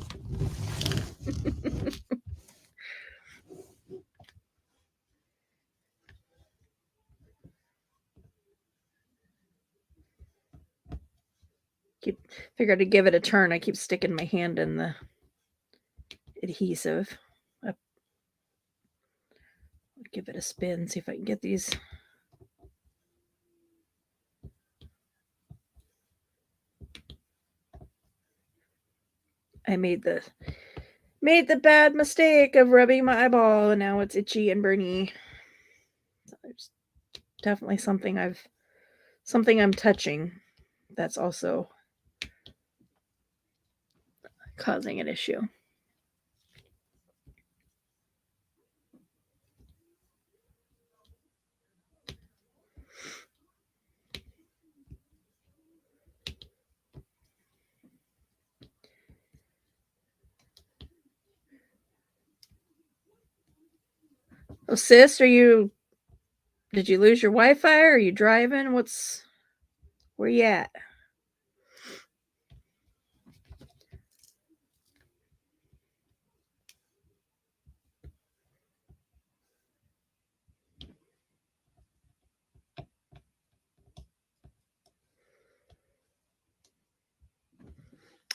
Figured to give it a turn. I keep sticking my hand in the adhesive. I'll give it a spin, see if I can get these. I made the bad mistake of rubbing my eyeball, and now it's itchy and burny. So there's definitely something I'm touching that's also causing an issue. Oh, sis, did you lose your Wi-Fi? Are you driving? Where you at?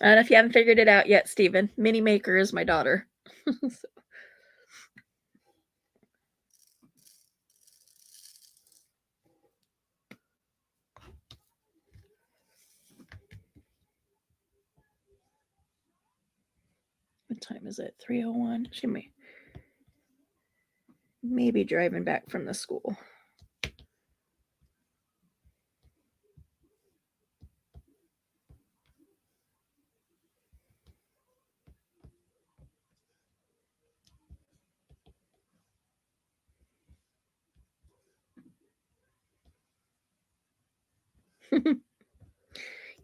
And if you haven't figured it out yet, Stephen, Mini Maker is my daughter. So. What time is it? 3:01. She may be driving back from the school.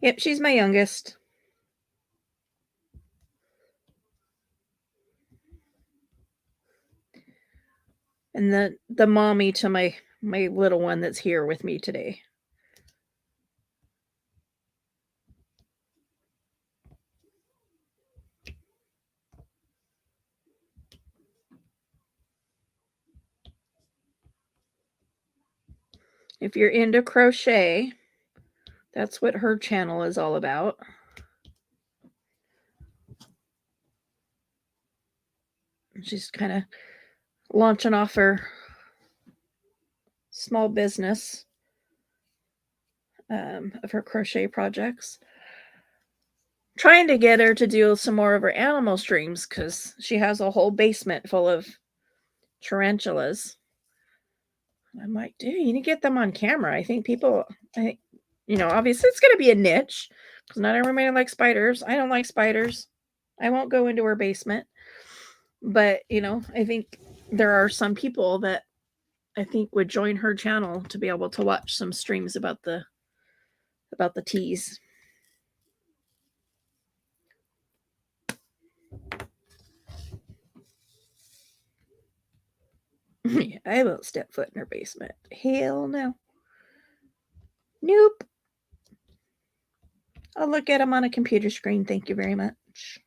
Yep, she's my youngest. And the mommy to my little one that's here with me today. If you're into crochet, that's what her channel is all about. She's kind of launching off her small business of her crochet projects. Trying to get her to do some more of her animal streams because she has a whole basement full of tarantulas. I'm like, dude, you need to get them on camera. I think obviously it's going to be a niche because not everybody likes spiders. I don't like spiders. I won't go into her basement. But, I think there are some people that I think would join her channel to be able to watch some streams about the teas. Yeah, I won't step foot in her basement. Hell no. Nope. I'll look at them on a computer screen. Thank you very much.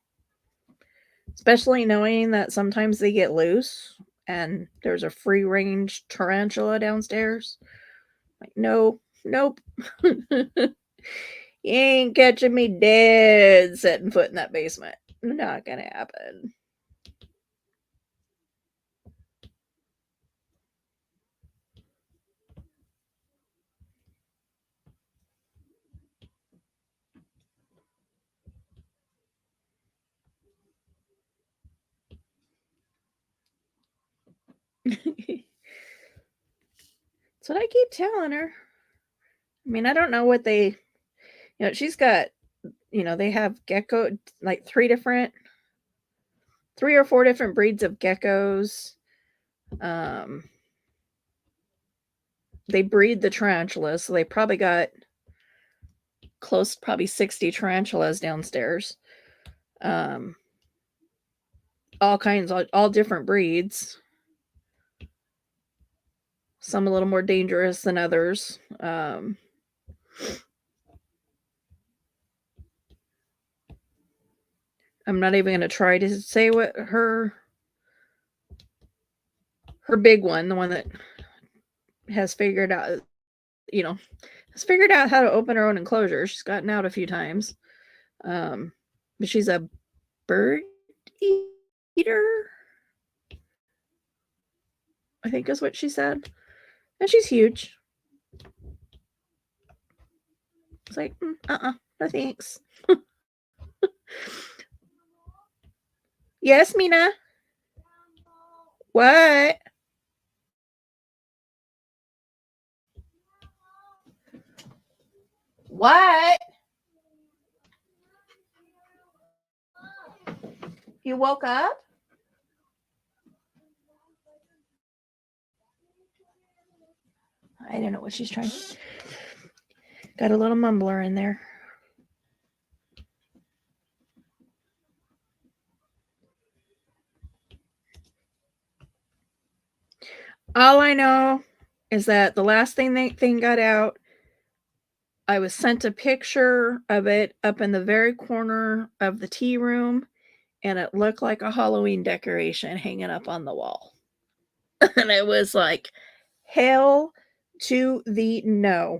Especially knowing that sometimes they get loose and there's a free range tarantula downstairs. Like, no, nope. You ain't catching me dead setting foot in that basement. Not gonna happen. That's what I keep telling her. I mean, I don't know what she's got, they have gecko, like three or four different breeds of geckos. They breed the tarantulas, so they probably got close to probably 60 tarantulas downstairs. All kinds, all different breeds. Some a little more dangerous than others. I'm not even going to try to say what her big one, the one that has figured out, how to open her own enclosure. She's gotten out a few times. But she's a bird eater, I think is what she said. And she's huge. It's like, no thanks. Yes, Mina? What? What? You woke up? I don't know what she's trying. Got a little mumbler in there. All I know is that the last thing got out, I was sent a picture of it up in the very corner of the tea room, and it looked like a Halloween decoration hanging up on the wall. And it was like, hell to the no.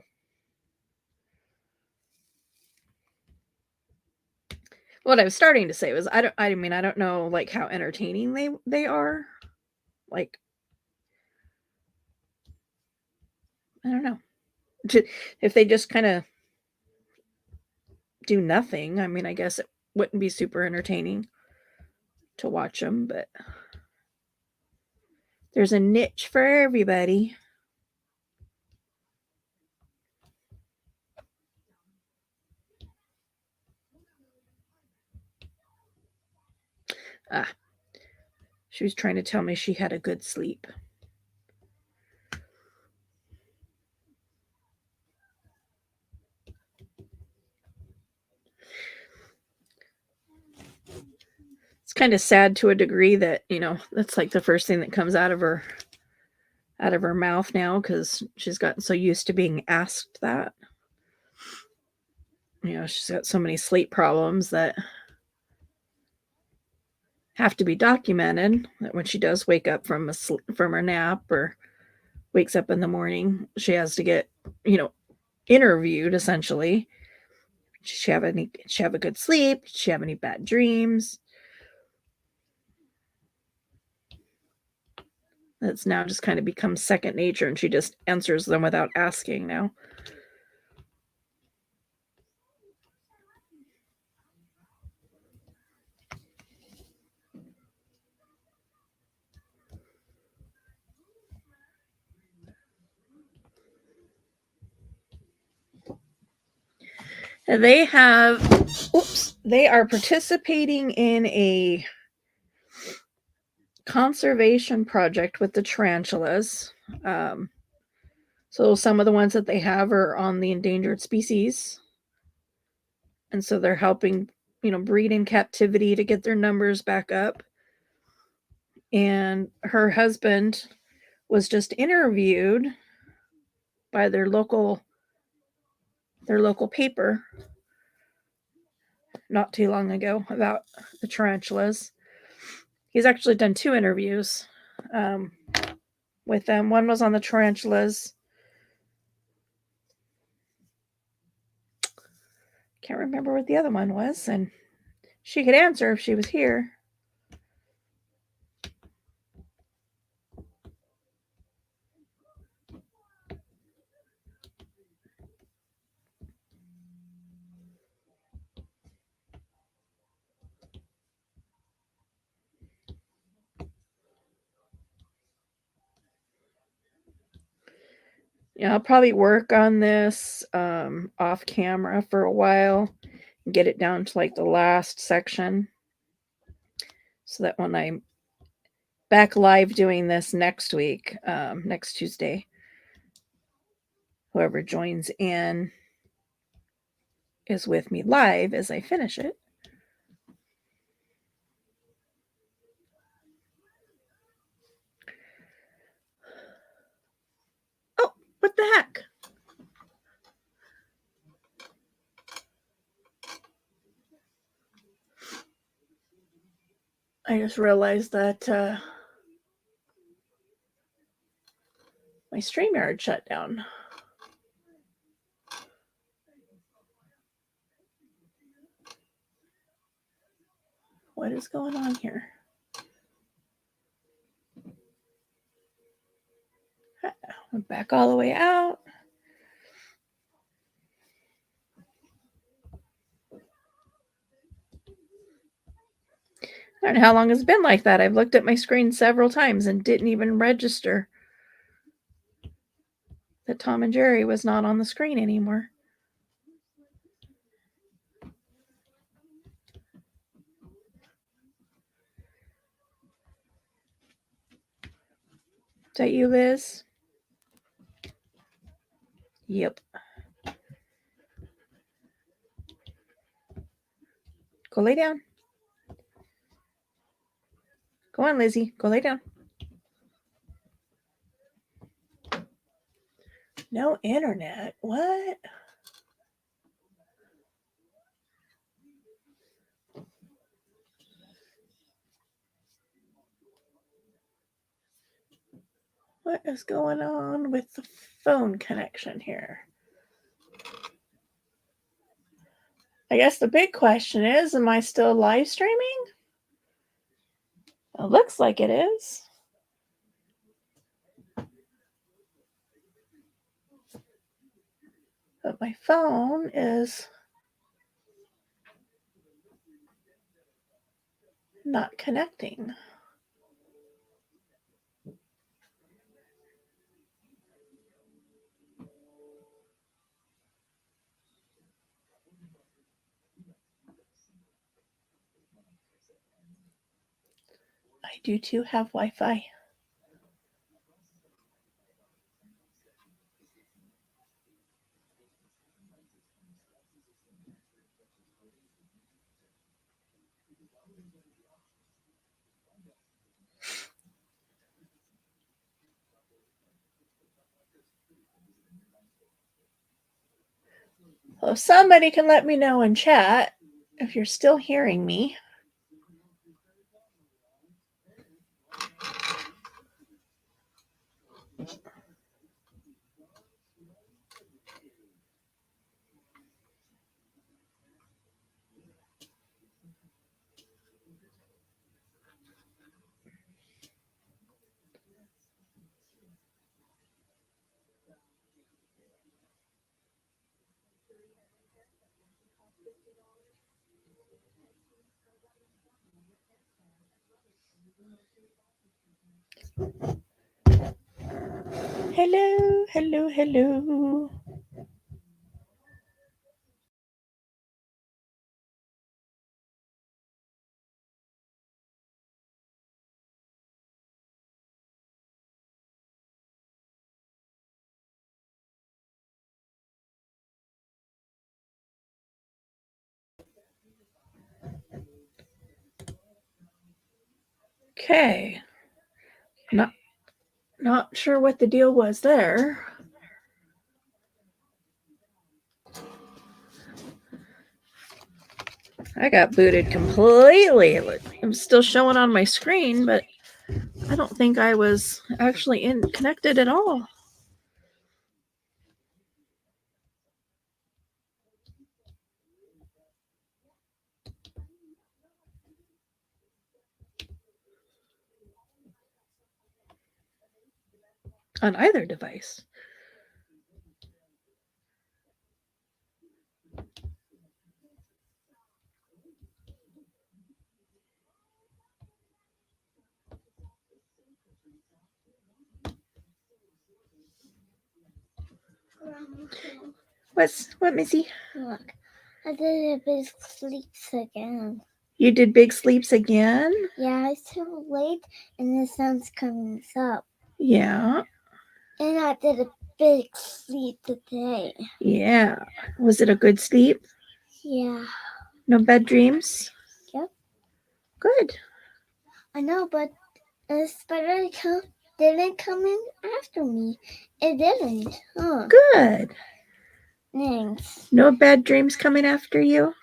What I was starting to say was, I don't know like how entertaining they are. Like, I don't know. If they just kind of do nothing, I mean, I guess it wouldn't be super entertaining. to watch them, but there's a niche for everybody. Ah, she was trying to tell me she had a good sleep. It's kind of sad to a degree that, that's like the first thing that comes out of her mouth now, because she's gotten so used to being asked that. She's got so many sleep problems that have to be documented, that when she does wake up from her nap or wakes up in the morning, she has to get, interviewed essentially. Did she have a good sleep? Did she have any bad dreams? That's now just kind of become second nature, and she just answers them without asking now. They are participating in a conservation project with the tarantulas. So some of the ones that they have are on the endangered species. And so they're helping, breed in captivity to get their numbers back up. And her husband was just interviewed by their local paper not too long ago about the tarantulas. He's actually done 2 interviews with them. One was on the tarantulas. Can't remember what the other one was, and she could answer if she was here. Yeah, I'll probably work on this off camera for a while and get it down to like the last section, so that when I'm back live doing this next week, next Tuesday, whoever joins in is with me live as I finish it. Oh, what the heck? I just realized that my StreamYard shut down. What is going on here? Went back all the way out. I don't know how long it's been like that. I've looked at my screen several times and didn't even register that Tom and Jerry was not on the screen anymore. Is that you, Liz? Yep. Go lay down. Go on, Lizzie. Go lay down. No internet. What? What is going on with the phone connection here? I guess the big question is, am I still live streaming? It looks like it is. But my phone is not connecting. I do too have Wi-Fi. Well, somebody can let me know in chat if you're still hearing me. Hello, hello, hello. Okay. Not sure what the deal was there. I got booted completely. I'm still showing on my screen, but I don't think I was actually connected at all. On either device. What, Missy? Look, I did a big sleeps again. You did big sleeps again? Yeah, it's too late and the sun's coming up. Yeah. And I did a big sleep today. Yeah. Was it a good sleep? Yeah. No bad dreams? Yep. Good. I know, but the spider didn't come in after me. It didn't. Huh. Good. Thanks. No bad dreams coming after you?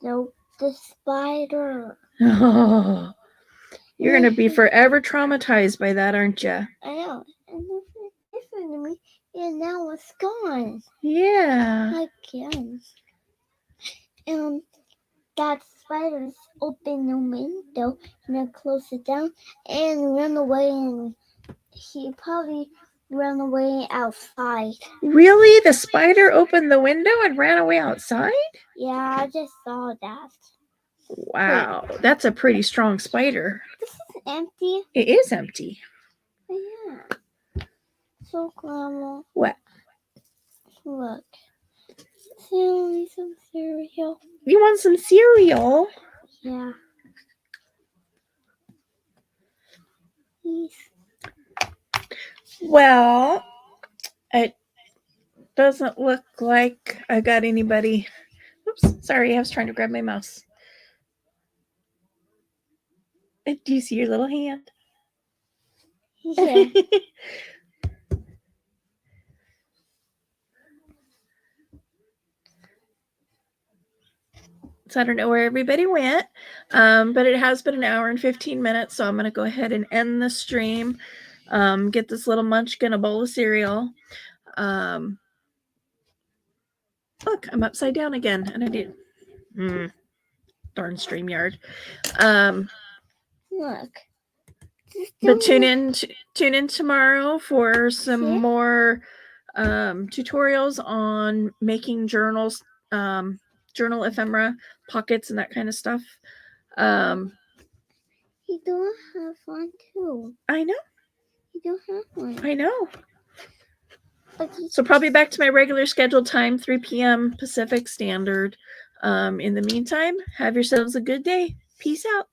No, the spider. Oh. You're going to be forever traumatized by that, aren't you? I know. And it to me, and now it's gone. Yeah. Again. That spiders open the window and then close it down and run away, and he probably ran away outside. Really? The spider opened the window and ran away outside? Yeah, I just saw that. Wow, that's a pretty strong spider. This is empty. It is empty. Yeah. So, Grandma. What? Look. Some cereal. You want some cereal? Yeah. Please. Well, it doesn't look like I got anybody. Oops, sorry, I was trying to grab my mouse. Do you see your little hand? Yeah. So I don't know where everybody went, but it has been an hour and 15 minutes, so I'm going to go ahead and end the stream, get this little munchkin a bowl of cereal. Look, I'm upside down again, and I did. Darn StreamYard. Look. But tune in tomorrow for some more tutorials on making journals, journal ephemera, pockets, and that kind of stuff. You don't have one too. I know. You don't have one. I know. But you So probably back to my regular scheduled time, 3 p.m. Pacific Standard. In the meantime, have yourselves a good day. Peace out.